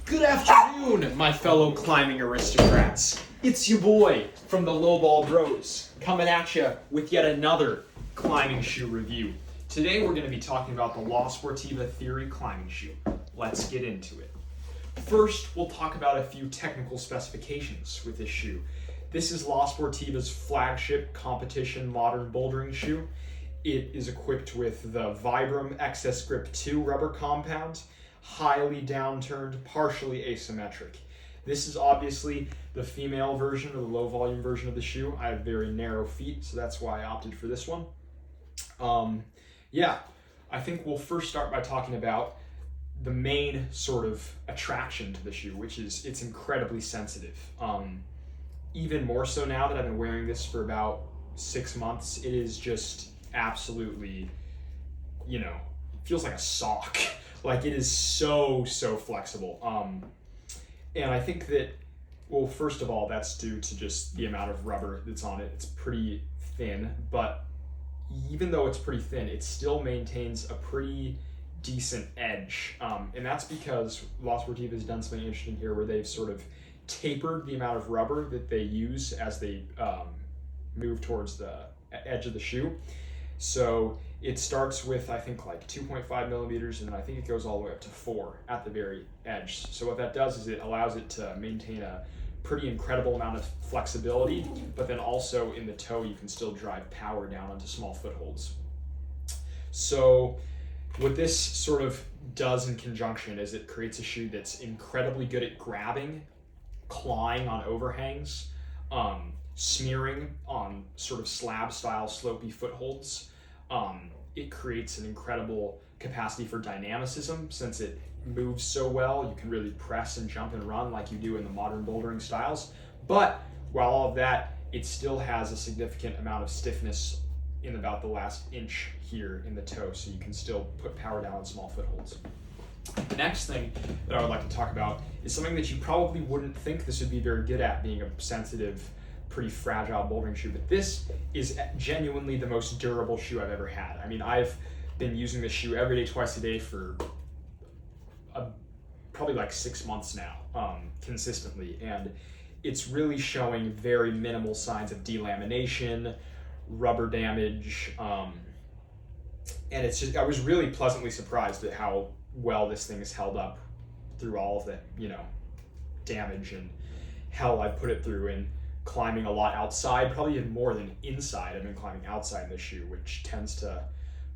Good afternoon, my fellow climbing aristocrats. It's your boy from the Lowball Bros, coming at you with yet another climbing shoe review. Today we're going to be talking about the La Sportiva Theory climbing shoe. Let's get into it. First, we'll talk about a few technical specifications with this shoe. This is La Sportiva's flagship competition modern bouldering shoe. It is equipped with the Vibram XS Grip 2 rubber compound, highly downturned, partially asymmetric. This is obviously the female version or the low volume version of the shoe. I have very narrow feet, so that's why I opted for this one. I think we'll first start by talking about the main sort of attraction to the shoe, which is it's incredibly sensitive. Even more so now that I've been wearing this for about 6 months, it is just absolutely, feels like a sock. Like, it is so flexible. And I think that, well, first of all, that's due to just the amount of rubber that's on it. It's pretty thin, but even though it's pretty thin, it still maintains a pretty decent edge. And that's because La Sportiva has done something interesting here where they've sort of tapered the amount of rubber that they use as they move towards the edge of the shoe. So it starts with, I think, like 2.5 millimeters, and then I think it goes all the way up to 4 at the very edge. So what that does is it allows it to maintain a pretty incredible amount of flexibility, but then also in the toe you can still drive power down onto small footholds. So what this sort of does in conjunction is it creates a shoe that's incredibly good at grabbing, clawing on overhangs, smearing on sort of slab style slopey footholds. It creates an incredible capacity for dynamicism since it moves so well. You can really press and jump and run like you do in the modern bouldering styles. But while all of that, it still has a significant amount of stiffness in about the last inch here in the toe, so you can still put power down on small footholds. The next thing that I would like to talk about is something that you probably wouldn't think this would be very good at, being a sensitive, pretty fragile bouldering shoe, but this is genuinely the most durable shoe I've ever had. I mean, I've been using this shoe every day, twice a day for probably like 6 months now, consistently, and it's really showing very minimal signs of delamination, rubber damage, and it's just, I was really pleasantly surprised at how well this thing has held up through all of the, damage and hell I've put it through in climbing a lot outside, probably even more than inside. I've been climbing outside in this shoe, which tends to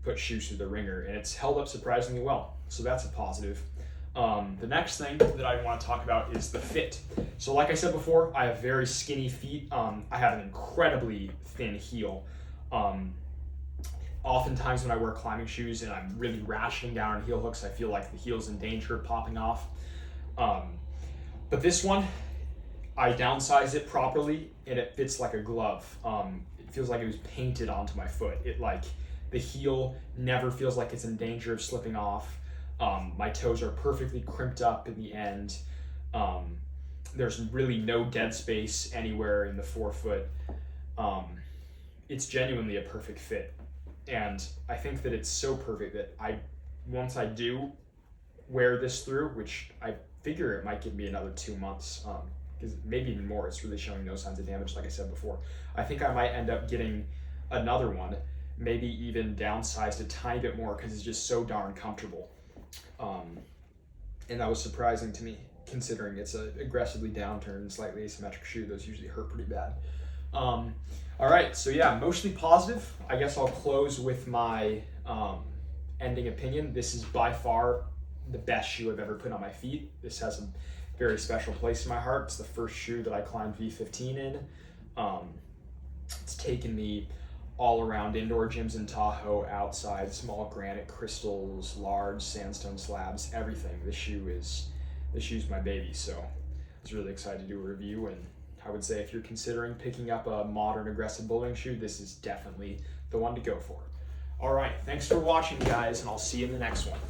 put shoes through the ringer, and it's held up surprisingly well. So that's a positive. The next thing that I want to talk about is the fit. So like I said before, I have very skinny feet. I have an incredibly thin heel. Oftentimes when I wear climbing shoes and I'm really ratcheting down on heel hooks, I feel like the heel's in danger of popping off. But this one, I downsized it properly and it fits like a glove. It feels like it was painted onto my foot. The heel never feels like it's in danger of slipping off. My toes are perfectly crimped up in the end. There's really no dead space anywhere in the forefoot. It's genuinely a perfect fit. And I think that it's so perfect that once I do wear this through, which I figure it might give me another 2 months, because maybe even more, it's really showing no signs of damage, like I said before. I think I might end up getting another one, maybe even downsized a tiny bit more, because it's just so darn comfortable. And that was surprising to me, considering it's an aggressively downturned, slightly asymmetric shoe. Those usually hurt pretty bad. All right, so yeah, mostly positive. I guess I'll close with my ending opinion. This is by far the best shoe I've ever put on my feet. This has a very special place in my heart. It's the first shoe that I climbed V15 in. It's taken me all around indoor gyms in Tahoe, outside, small granite crystals, large sandstone slabs, everything. This shoe's my baby, so I was really excited to do a review, and I would say if you're considering picking up a modern aggressive bouldering shoe, this is definitely the one to go for. All right, thanks for watching, guys, and I'll see you in the next one.